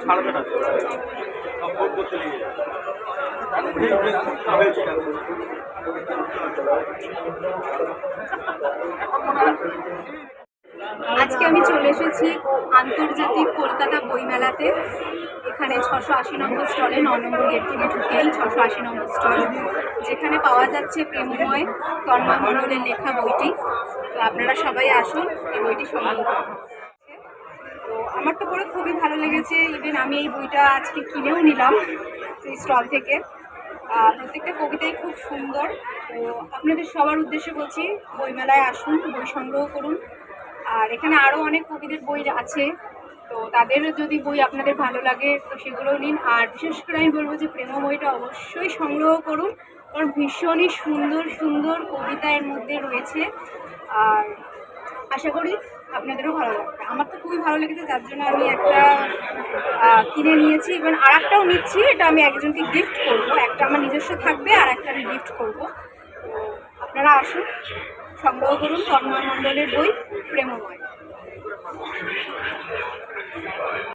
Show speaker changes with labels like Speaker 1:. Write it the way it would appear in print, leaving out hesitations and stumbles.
Speaker 1: ছাড়বে না সব করতে নিয়ে যাবে।
Speaker 2: আজকে আমি চলে এসেছি আন্তর্জাতিক কলকাতা বইমেলাতে। এখানে 680 নম্বর স্টলে 9 নম্বর গেট থেকে ঢুকেই 680 নম্বর স্টল, যেখানে পাওয়া যাচ্ছে প্রেমময় তন্ময় মণ্ডলের লেখা বইটি। তো আপনারা সবাই আসুন, এই বইটি সংগ্রহ করুন। তো আমার তো পড়ে খুবই ভালো লেগেছে। ইভেন আমি এই বইটা আজকে কিনেও নিলাম সেই স্টল থেকে। প্রত্যেকটা কবিতাই খুব সুন্দর। তো আপনাদের সবার উদ্দেশ্যে বলছি, বইমেলায় আসুন, বই সংগ্রহ করুন। আর এখানে আরও অনেক কবিদের বই আছে, তো তাদেরও যদি বই আপনাদের ভালো লাগে তো সেগুলোও নিন। আর বিশেষ করে আমি বলবো যে প্রেমময়টা অবশ্যই সংগ্রহ করুন, কারণ ভীষণই সুন্দর সুন্দর কবিতা এর মধ্যে রয়েছে। আর আশা করি আপনাদেরও ভালো লাগবে। আমার তো খুবই ভালো লেগেছে, যার জন্য আমি একটা কিনে নিয়েছি। এবং আর একটাও নিচ্ছি, এটা আমি একজনকে গিফট করব। একটা আমার নিজস্ব থাকবে, আর একটা আমি গিফট করব। তো আপনারা আসুন, সংগ্রহ করুন তন্ময় মণ্ডলের বই প্রেমময়।